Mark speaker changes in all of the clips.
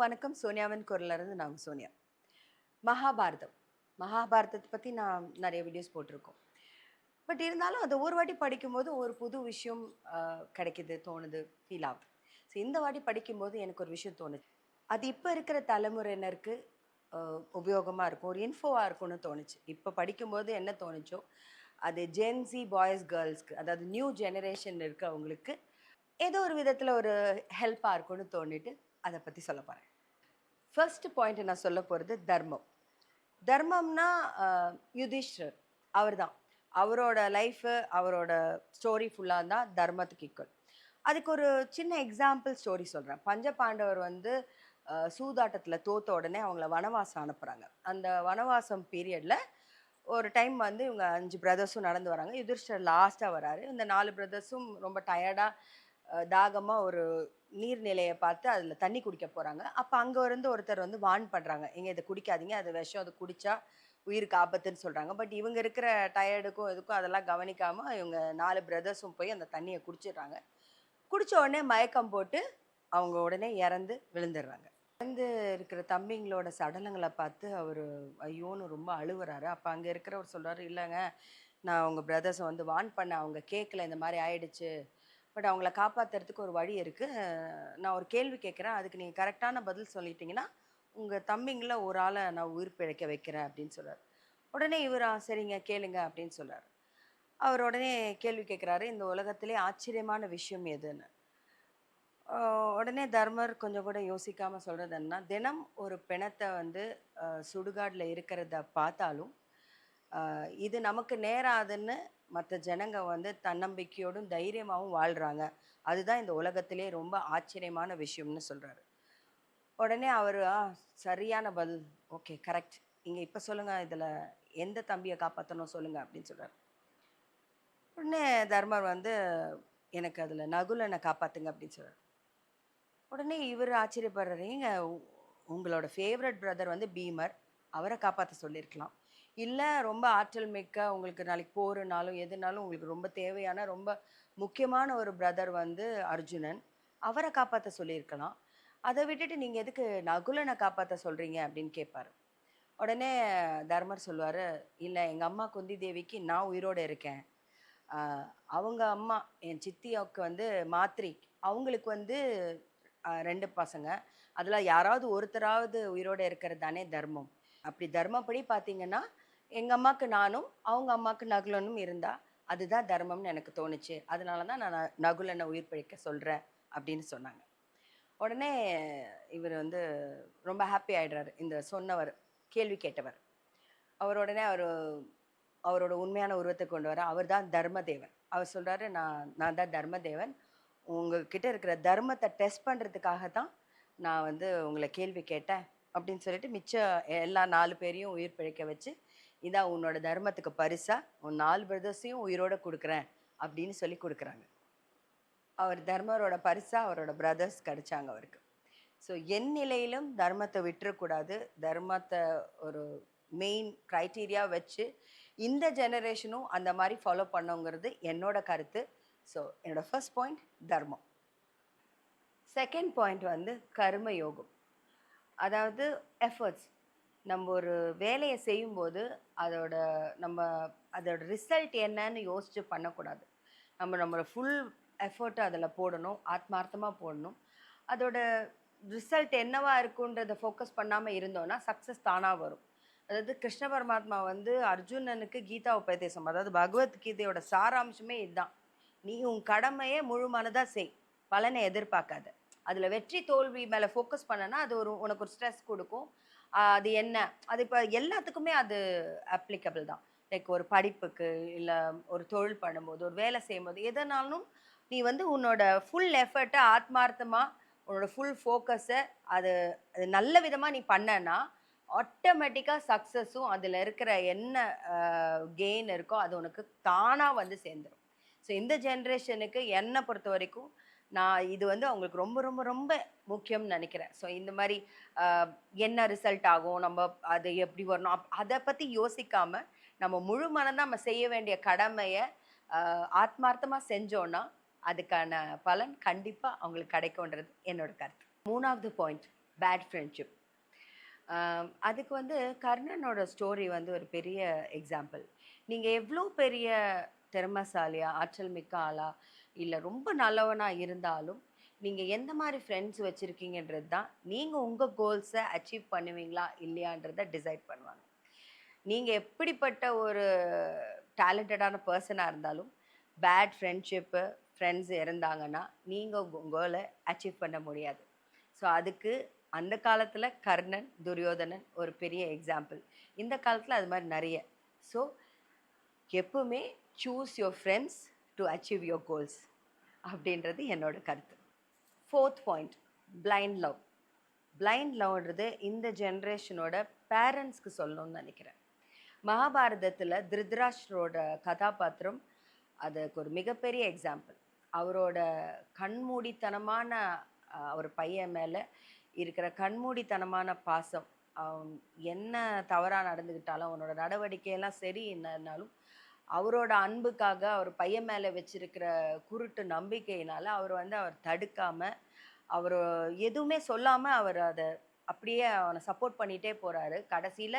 Speaker 1: வணக்கம். சோனியாவின் குரல்லேருந்து நான் சோனியா. மகாபாரதம். மகாபாரதத்த பத்தி நான் நெறைய வீடியோஸ் போட்டிருக்கோம். பட் இருந்தாலும் அத ஒரு வாட்டி படிக்கும்போது ஒரு புது விஷயம் அ கிடைக்குது, தோணுது, ஃபீல் ஆகுது. ஸோ இந்த வாட்டி படிக்கும்போது எனக்கு ஒரு விஷயம் தோணுச்சு. அது இப்ப இருக்கிற தலைமுறையினருக்கு அ உபயோகமா இருக்கும். ஒரு இன்ஃபோவா இருக்கும்னு தோணுச்சு. இப்ப படிக்கும்போது என்ன தோணுச்சோ, அது ஜென்ஸி பாய்ஸ், கேர்ல்ஸ்க்கு அதாவது நியூ ஜெனரேஷன் இருக்கவங்களுக்கு ஏதோ ஒரு விதத்துல ஒரு ஹெல்ப்பா இருக்கும்னு தோணிட்டு அத பத்தி சொல்லப் போறேன். ஃபர்ஸ்ட் பாயிண்ட் நான் சொல்ல போறது தர்மம். தர்மம்னா யுதிஷ்டர் அவர்தான். அவரோட லைஃப், அவரோட ஸ்டோரி ஃபுல்லா தான் தர்மத்துக்கு ஈக்குவல். அதுக்கு ஒரு சின்ன எக்ஸாம்பிள் ஸ்டோரி சொல்றேன். பஞ்சபாண்டவர் வந்து சூதாட்டத்துல தோத்த உடனே அவங்கள வனவாசம் அனுப்புறாங்க. அந்த வனவாசம் பீரியட்ல ஒரு டைம் வந்து இவங்க 5 பிரதர்ஸும் நடந்து வராங்க. யுதிஷ்டர் லாஸ்ட்டா வராரு. இந்த 4 பிரதர்ஸும் ரொம்ப டயர்டா தாகமா ஒரு நீர்நிலைய பார்த்து அதில தண்ணி குடிக்க போறாங்க. அப்ப அங்க இருந்து ஒருத்தர் வந்து வார்ன் பண்றாங்க. "ஏங்க இத குடிக்காதீங்க. அது விஷம். அத குடிச்சா உயிருக்கு ஆபத்துன்னு" சொல்றாங்க. பட் இவங்க இருக்கிற டயர்டுக்கும் இதுக்கும் அதெல்லாம் கவனிக்காம இவங்க 4 பிரதர்ஸும் போய் அந்த தண்ணிய குடிச்சிடுறாங்க. குடிச்ச உடனே மயக்கம் போட்டு அவங்க உடனே இறந்து விழுந்துடுறாங்க. இறந்து இருக்கிற தம்பிங்களோட சடலங்கள பார்த்து அவரு ஐயோன்னு ரொம்ப அழுவுறாரு. அப்ப அங்க இருக்கிறவர் சொல்றாரு, "இல்லங்க, நான் உங்க பிரதர்ஸ வந்து வார்ன் பண்ணேன். அவங்க கேட்கல. இந்த மாரி ஆயிடுச்சு. பட் அவங்கள காப்பாத்துறதுக்கு ஒரு வழி இருக்கு. நான் ஒரு கேள்வி கேட்கிறேன். அதுக்கு நீங்க கரெக்ட்டான பதில் சொல்லிட்டீங்கன்னா, உங்க தம்பிங்கள்ல ஒரு ஆள நான் உயிர் பிழைக்க வைக்கிறேன்" அப்படின்னு சொல்றாரு. உடனே இவரு, சரிங்க கேளுங்க" அப்படின்னு சொல்றாரு. அவர் உடனே கேள்வி கேட்கிறாரு, "இந்த உலகத்திலே ஆச்சரியமான விஷயம் எதுன்னு?" அ உடனே தர்மர் கொஞ்சம் கூட யோசிக்காம சொல்றது என்னன்னா, தினம் ஒரு பிணத்த வந்து சுடுகாட்ல இருக்கிறத பார்த்தாலும், அ இது நமக்கு நேராதுன்னு மத்த ஜனங்க வந்து தன்னம்பிக்கையோடும், தைரியமாவும் வாழ்றாங்க. அதுதான் இந்த உலகத்திலே ரொம்ப ஆச்சரியமான விஷயம்னு சொல்றாரு. உடனே அவரு, சரியான பதில். Okay, correct. நீங்க இப்ப சொல்லுங்க, இதுல எந்த தம்பிய காப்பாத்தணும் சொல்லுங்க" அப்படின்னு சொல்றாரு. உடனே தர்மர் வந்து, "எனக்கு அதுல நகுலன காப்பாத்துங்க" அப்படின்னு சொல்றாரு. உடனே இவரு ஆச்சரியப்படுறாரு. "ஏங்க உங்களோட ஃபேவரைட் பிரதர் வந்து பீமர். அவர காப்பாத்த சொல்லியிருக்கலாம். இல்ல ரொம்ப ஆற்றல் மிக்க உங்களுக்கு நாளைக்கு போருனாலும், எதுனாலும் உங்களுக்கு ரொம்ப தேவையான, ரொம்ப முக்கியமான ஒரு பிரதர் வந்து அர்ஜுனன். அவர காப்பாத்த சொல்லியிருக்கலாம். அத விட்டுட்டு நீங்க எதுக்கு நகுலன காப்பாத்த சொல்றீங்க?" அப்படின்னு கேட்பாரு. உடனே தர்மர் சொல்லுவாரு, "இல்ல எங்க அம்மா குந்தி தேவிக்கு நான் உயிரோட இருக்கேன். அ அவங்க அம்மா என் சித்தியாவுக்கு வந்து மாத்ரி, அவங்களுக்கு வந்து 2 பசங்க. அதுல யாராவது ஒருத்தராவது உயிரோட இருக்கிறது தானே தர்மம். அப்படி தர்மப்படி பார்த்தீங்கன்னா, எங்க அம்மாக்கு நானும், அவங்க அம்மாக்கு நகுலனும் இருந்தா, அதுதான் தர்மம்னு எனக்கு தோணுச்சு. அதனால தான் நான் நகுலன உயிர் பிழைக்க சொல்றேன்" அப்படின்னு சொன்னாங்க. உடனே இவரு வந்து ரொம்ப ஹாப்பி ஆயிடுறாரு. இந்த சொன்னவர், கேள்வி கேட்டவர். அவர் உடனே அவரோட உண்மையான உருவத்த கொண்டு வர, அவர் தான் தர்மதேவன். அவர் சொல்றாரு, நான் தான் தர்மதேவன். உங்ககிட்ட இருக்கிற தர்மத்த டெஸ்ட் பண்றதுக்காக தான் நான் வந்து உங்கள கேள்வி கேட்டேன். அப்படின்னு சொல்லிட்டு எல்லா 4 பேரையும் உயிர் பிழைக்க வச்சு, "இந்தா உன்னோட தர்மத்துக்கு பரிசா உன் 4 பிரதர்ஸையும் உயிரோட குடுக்குறேன்" அப்படின்னு சொல்லி குடுக்குறாங்க. அவர் தர்மரோட பரிசா அவரோட பிரதர்ஸ் கிடைச்சாங்க அவருக்கு. ஸோ என் நிலையிலும் தர்மத்த விட்டுறக்கூடாது. தர்மத்த ஒரு மெயின் கிரைட்டீரியா வச்சு, இந்த ஜெனரேஷனும் அந்த மாரி ஃபாலோ பண்ணுங்கிறது என்னோட கருத்து. ஸோ என்னோட ஃபர்ஸ்ட் பாயிண்ட் தர்மம். செகண்ட் பாயிண்ட் வந்து கர்ம யோகம். அதாவது எஃபர்ட்ஸ். நம்ம ஒரு வேலைய செய்யும்போது, அதோட நம்ம அதோட ரிசல்ட் என்னன்னு யோசிச்சு பண்ணக்கூடாது. நம்மளோட ஃபுல் எஃபோர்ட்ட அதில போடணும். ஆத்மார்த்தமா போடணும். அதோட ரிசல்ட் என்னவா இருக்குன்றத ஃபோக்கஸ் பண்ணாம இருந்தோம்னா, சக்சஸ் தானா வரும். அதாவது கிருஷ்ண பரமாத்மா வந்து அர்ஜுனனுக்கு கீதா உபதேசம், அதாவது பகவத்கீதையோட சாராம்சமே இதுதான். "நீ உன் கடமைய முழு மனதா செய். பலனை எதிர்பார்க்காத." அதில வெற்றி, தோல்வி மேல ஃபோக்கஸ் பண்ணனா, அது உனக்கு ஒரு ஸ்ட்ரெஸ் குடுக்கும். அது என்ன? அது இப்ப எல்லாத்துக்குமே அது அப்ளிகபிள் தான். லைக் ஒரு படிப்புக்கு, இல்ல ஒரு தொழில் பண்ணும்போது, ஒரு வேலை செய்யும்போது, எதனாலும் நீ வந்து உன்னோட ஃபுல் எஃபர்ட்ட ஆத்மார்த்தமா, உன்னோட ஃபுல் ஃபோக்கஸ அது அது நல்ல விதமா நீ பண்ணன்னா, ஆட்டோமேட்டிக்கா சக்சஸும் அதுல இருக்கிற என்ன அ கெயின் இருக்கோ, அது உனக்கு தானா வந்து சேர்ந்துரும். ஸோ இந்த ஜெனரேஷனுக்கு என்ன பொறுத்தவரைக்கும், நான் இது வந்து அவங்களுக்கு ரொம்ப, ரொம்ப, ரொம்ப முக்கியம்னு நெனைக்கிறேன். ஸோ இந்த மாரி அ என்ன ரிசல்ட் ஆகும்? நம்ம அது எப்படி வரணும்? அத பத்தி யோசிக்காம, நம்ம முழு மனதா நம்ம செய்ய வேண்டிய கடமைய அ ஆத்மார்த்தமா செஞ்சோம்னா, அதுக்கான பலன் கண்டிப்பா அவங்களுக்கு கிடைக்கும்ன்றது என்னோட கருத்து. 3வது பாயிண்ட். Bad friendship. அதுக்கு வந்து கர்ணனோட ஸ்டோரி வந்து ஒரு பெரிய எக்ஸாம்பிள். நீங்க எவ்வளோ பெரிய திறமைசாலியா, ஆற்றல் மிக்க ஆளா, இல்ல ரொம்ப நல்லவனா இருந்தாலும், நீங்க எந்த மாரி ஃப்ரெண்ட்ஸ் வச்சிருக்கீங்கன்றது தான், நீங்க உங்க கோல்ஸ அச்சீவ் பண்ணுவீங்களா, இல்லையான்றத டிசைட் பண்ணுவாங்க. நீங்க எப்படிப்பட்ட ஒரு டேலண்டடான பெர்சனா இருந்தாலும், பேட் ஃப்ரெண்ட்ஷிப்பு, ஃப்ரெண்ட்ஸ் இருந்தாங்கன்னா, நீங்க உங்க கோல அச்சீவ் பண்ண முடியாது. ஸோ அதுக்கு அந்த காலத்துல கர்ணன், துரியோதனன் ஒரு பெரிய எக்ஸாம்பிள். இந்த காலத்துல அது மாரி நெறைய. ஸோ எப்பவுமே choose your friends to achieve your goals அப்படின்றது என்னோட கருத்து. 4th point, blind love. Blind லவ்ன்றது இந்த ஜென்ரேஷனோட பேரண்ட்ஸ்க்கு சொல்லணும்னு நினைக்கிறேன். மகாபாரதத்தில் திருதராஷ்டிரோட கதாபாத்திரம் அதுக்கு ஒரு மிகப்பெரிய எக்ஸாம்பிள். அவரோட கண்மூடித்தனமான ஒரு பையன் மேலே இருக்கிற கண்மூடித்தனமான பாசம், அவன் என்ன தவறாக நடந்துக்கிட்டாலும் அவனோட நடவடிக்கையெல்லாம் சரி என்னன்னாலும் அவரோட அன்புக்காக அவர் பையன் மேலே வச்சிருக்கிற குருட்டு நம்பிக்கையினால அவர் வந்து அவர் தடுக்காம அவர் எதுவுமே சொல்லாம அவர் அதை அப்படியே அவனை சப்போர்ட் பண்ணிட்டே போறாரு. கடைசியில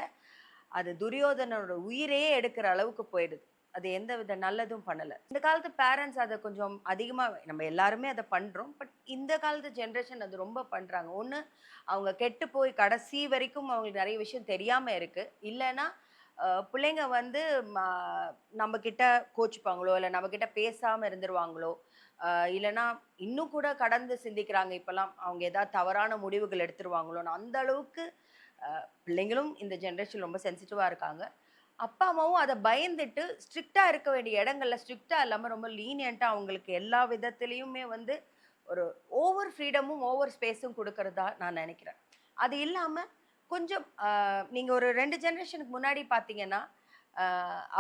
Speaker 1: அது துரியோதனோட உயிரையே எடுக்கிற அளவுக்கு போயிடுது. அது எந்த வித நல்லதும் பண்ணல. இந்த காலத்து பேரண்ட்ஸ் அதை கொஞ்சம் அதிகமா நம்ம எல்லாருமே அதை பண்றோம். பட் இந்த காலத்து ஜென்ரேஷன் அது ரொம்ப பண்றாங்க. ஒண்ணு அவங்க கெட்டு போய் கடைசி வரைக்கும் அவங்களுக்கு நிறைய விஷயம் தெரியாம இருக்கு. இல்லைன்னா பிள்ளைங்க வந்து நம்ம கிட்ட கோச்சுப்பாங்களோ, இல்லை நம்ம கிட்ட பேசாம இருந்துருவாங்களோ, இல்லைன்னா இன்னும் கூட கடந்து சிந்திக்கிறாங்க. இப்பெல்லாம் அவங்க ஏதாவது தவறான முடிவுகள் எடுத்துருவாங்களோன்னு அந்த அளவுக்கு பிள்ளைங்களும் இந்த ஜென்ரேஷன் ரொம்ப சென்சிட்டிவாக இருக்காங்க. அப்பா அம்மாவும் அதை பயந்துட்டு ஸ்ட்ரிக்டாக இருக்க வேண்டிய இடங்கள்ல ஸ்ட்ரிக்டாக இல்லாமல் ரொம்ப லீனியண்ட்டாக அவங்களுக்கு எல்லா விதத்துலேயுமே வந்து ஒரு ஓவர் ஃப்ரீடமும் ஓவர் ஸ்பேஸும் கொடுக்கறதா நான் நினைக்கிறேன். அது இல்லாமல் கொஞ்சம் நீங்கள் ஒரு 2 ஜென்ரேஷனுக்கு முன்னாடி பார்த்தீங்கன்னா,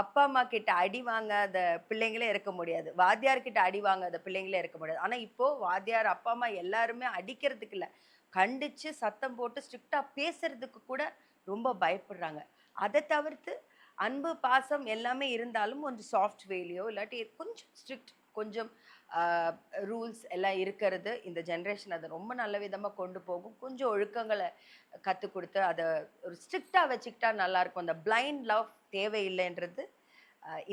Speaker 1: அப்பா அம்மா கிட்ட அடி வாங்காத பிள்ளைங்களே இருக்க முடியாது. வாத்தியார் கிட்ட அடி வாங்காத பிள்ளைங்களே இருக்க முடியாது. ஆனா இப்போ வாத்தியார், அப்பா அம்மா எல்லாருமே அடிக்கிறதுக்கு இல்ல, கண்டிச்சு சத்தம் போட்டு ஸ்ட்ரிக்ட்டா பேசுறதுக்கு கூட ரொம்ப பயப்படுறாங்க. அத தவிர்த்து அன்பு, பாசம் எல்லாமே இருந்தாலும் கொஞ்சம் சாஃப்ட் வேலையோ இல்லாட்டி கொஞ்சம் ஸ்ட்ரிக்ட், கொஞ்சம் ஆ ரூல்ஸ் எல்லாம் இருக்கிறது இந்த ஜெனரேஷன் அத ரொம்ப நல்ல விதமா கொண்டு போகும். கொஞ்சம் ஒழுக்கங்கள கத்துக் குடுத்து அத ஒரு ஸ்ட்ரிக்ட்டா வச்சுக்கிட்டா நல்லாருக்கும். அந்த பிளைண்ட் லவ் தேவையில்லைன்றது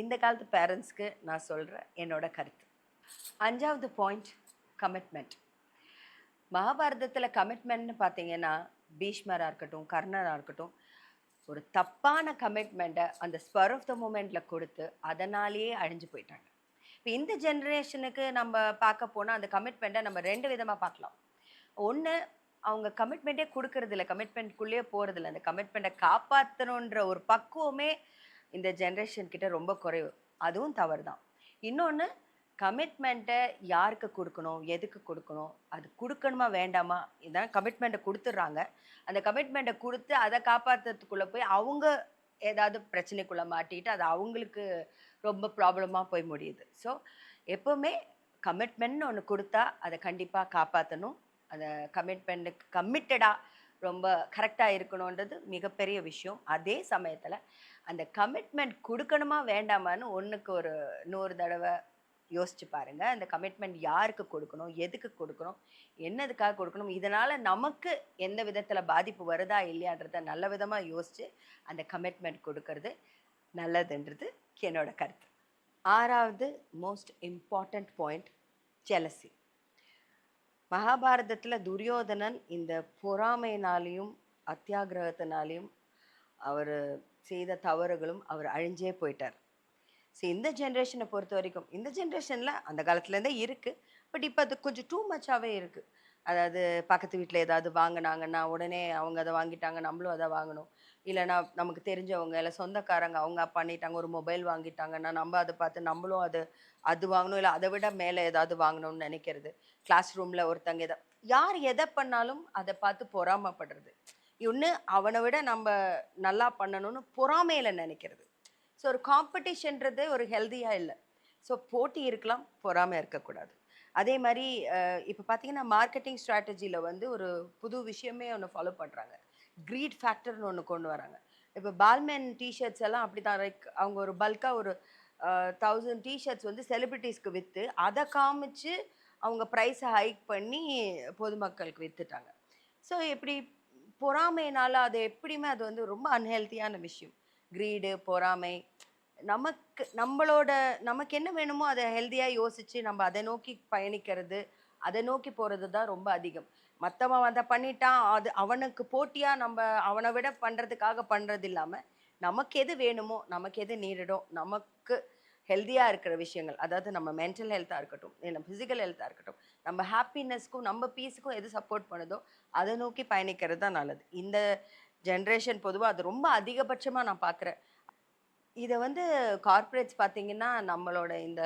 Speaker 1: இந்த காலத்து பேரண்ட்ஸ்க்கு நான் சொல்ற என்னோட கருத்து. 5வது பாயிண்ட், கமிட்மெண்ட். மகாபாரதத்துல கமிட்மெண்ட்னு பார்த்தீங்கன்னா, பீஷ்மரா இருக்கட்டும், கர்ணரா இருக்கட்டும், ஒரு தப்பான கமிட்மெண்ட்ட அந்த ஸ்பர் ஆஃப் த மொமெண்ட்ல குடுத்து, அதனாலேயே அழிஞ்சு போயிட்டாங்க. இப்ப இந்த ஜெனரேஷனுக்கு நம்ம பார்க்க போனா, அந்த கமிட்மெண்ட்ட நம்ம 2 விதமா பார்க்கலாம். ஒண்ணு, அவங்க கமிட்மெண்ட்டே குடுக்கறதில்ல. கமிட்மெண்ட்குள்ளேயே போறதில்ல. அந்த கமிட்மெண்ட்ட காப்பாத்தணுன்ற ஒரு பக்குவமே இந்த ஜெனரேஷன் கிட்ட ரொம்ப குறைவு. அதுவும் தவறு தான். இன்னொன்னு, கமிட்மெண்ட்ட யாருக்கு குடுக்கணும்? எதுக்கு குடுக்கணும்? அது குடுக்கணுமா? வேண்டாமா? இதான் கமிட்மெண்ட்ட குடுத்துடுறாங்க. அந்த கமிட்மெண்ட்ட குடுத்து அத காப்பாத்துறதுக்குள்ள போய் அவங்க ஏதாவது பிரச்சனைக்குள்ள மாட்டிக்கிட்டு, அது அவங்களுக்கு ரொம்ப ப்ராப்ளமா போய் முடியுது. ஸோ, எப்பவுமே கமிட்மெண்ட்னு ஒண்ணு குடுத்தா, அத கண்டிப்பா காப்பாத்தணும். அந்த கமிட்மெண்ட்டுக்கு கமிட்டடா ரொம்ப கரெக்ட்டா இருக்கணுன்றது மிகப்பெரிய விஷயம். அதே சமயத்துல, அந்த கமிட்மெண்ட் குடுக்கணுமா? வேண்டாமான்னு ஒண்ணுக்கு ஒரு 100 தடவ யோசிச்சு பாருங்க. அந்த கமிட்மெண்ட் யாருக்கு கொடுக்கணும்? எதுக்கு கொடுக்கணும்? என்னதுக்காக கொடுக்கணும்? இதனால நமக்கு எந்த விதத்துல பாதிப்பு வருதா? இல்லையான்றத நல்ல விதமா யோசிச்சு, அந்த கமிட்மெண்ட் கொடுக்கறது நல்லதுன்றது என்னோட கருத்து. 6வது மோஸ்ட் இம்பார்ட்டன்ட் பாயிண்ட், ஜெலசி. மகாபாரதத்துல துரியோதனன் இந்த பொறாமையினாலையும், அத்தியாகிரகத்தினாலையும் அவரு செய்த தவறுகளும் அவர் அழிஞ்சே போயிட்டார். இந்த ஜென்ரேஷனை பொறுத்த வரைக்கும் இந்த ஜென்ரேஷன்ல அந்த காலத்துலேருந்தே இருக்கு. பட் இப்போ அது கொஞ்சம் டூ மச்சாவே இருக்கு. அதாவது பக்கத்து வீட்டில் ஏதாவது வாங்கினாங்கன்னா உடனே அவங்க அதை வாங்கிட்டாங்க, நம்மளும் அதை வாங்கணும். இல்லைன்னா நமக்கு தெரிஞ்சவங்க இல்லை சொந்தக்காரங்க அவங்க பண்ணிட்டாங்க, ஒரு மொபைல் வாங்கிட்டாங்கன்னா நம்ம அதை பார்த்து நம்மளும் அது வாங்கணும், இல்லை அதை விட மேலே ஏதாவது வாங்கணும்னு நினைக்கிறது. கிளாஸ் ரூமில் ஒருத்தங்க யார் எதை பண்ணாலும் அதை பார்த்து பொறாமப்படுறது. ஒன்று அவனை விட நம்ம நல்லா பண்ணணும்னு பொறாமையில நினைக்கிறது. ஸோ ஒரு காம்படிஷன்றது ஒரு ஹெல்தியாக இல்லை. ஸோ போட்டி இருக்கலாம், பொறாமை இருக்கக்கூடாது. அதே மாதிரி இப்போ பார்த்தீங்கன்னா மார்க்கெட்டிங் ஸ்ட்ராட்டஜியில் வந்து ஒரு புது விஷயமே ஒன்று ஃபாலோ பண்ணுறாங்க. க்ரீட் ஃபேக்டர்னு ஒன்று கொண்டு வராங்க. இப்போ பால்மேன் டிஷர்ட்ஸ் எல்லாம் அப்படி தான். லைக் அவங்க ஒரு பல்காக ஒரு 1000 டிஷர்ட்ஸ் வந்து செலிபிரிட்டிஸ்க்கு விற்று அதை காமிச்சு அவங்க ப்ரைஸை ஹைக் பண்ணி பொதுமக்களுக்கு விற்றுட்டாங்க. ஸோ இப்படி பொறாமைனால அது எப்படியுமே அது வந்து ரொம்ப அன்ஹெல்த்தியான விஷயம். கிரீடு, பொறாமை. நம்மளோட நமக்கு என்ன வேணுமோ அத ஹெல்தியா யோசிச்சு நம்ம அத நோக்கி பயணிக்கிறது, அத நோக்கி போறது தான் ரொம்ப அதிகம். மத்தவன் அத பண்ணிட்டான், அது அவனுக்கு போட்டியா அவன விட பண்றதுக்காக பண்றது இல்லாம, நமக்கு எது வேணுமோ, நமக்கு எது நீடடோ, நமக்கு ஹெல்தியா இருக்கிற விஷயங்கள். அதாவது நம்ம மென்டல் ஹெல்த்தா இருக்கட்டும், இல்ல பிசிக்கல் ஹெல்த்தா இருக்கட்டும், நம்ம ஹாப்பினஸ்க்கும், நம்ம பீஸ்க்கும் எது சப்போர்ட் பண்ணுதோ, அத நோக்கி பயணிக்கிறது தான் நல்லது. இந்த ஜெனரேஷன் பொதுவா அது ரொம்ப அதிகபட்சமா நான் பார்க்குறேன். இத வந்து கார்ப்பரேட்ஸ் பார்த்தீங்கன்னா, நம்மளோட இந்த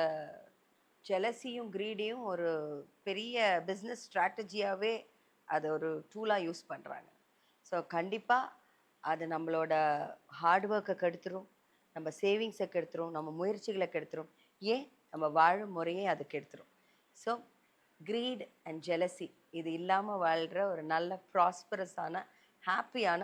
Speaker 1: ஜெலசியும், கிரீடியும் ஒரு பெரிய பிசினஸ் ஸ்ட்ராட்டஜியாவே அத ஒரு டூலா யூஸ் பண்றாங்க. ஸோ கண்டிப்பா அது நம்மளோட ஹார்ட் ஒர்க்க கெடுத்துரும். நம்ம சேவிங்ஸ கெடுத்துரும். நம்ம முயற்சிகள கெடுத்துரும். ஏன் நம்ம வாழும் முறையே அது கெடுத்துரும். ஸோ கிரீட் அண்ட் ஜெலசி இது இல்லாம வாழ்ற ஒரு நல்ல ப்ராஸ்பரஸான, ஹேப்பியான,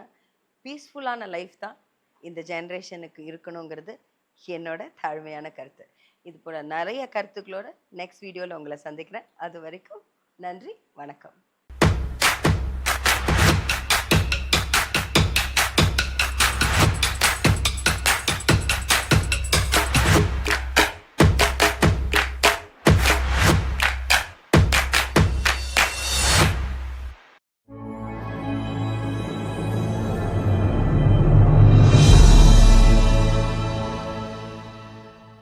Speaker 1: பீஸ்ஃபுல்லான லைஃப் தான் இந்த ஜெனரேஷனுக்கு இருக்கணுங்கிறது என்னோட தாழ்மையான கருத்து. இது போல நெறைய கருத்துக்களோட நெக்ஸ்ட் வீடியோல உங்கள சந்திக்கிறேன். அதுவரைக்கும் நன்றி, வணக்கம்.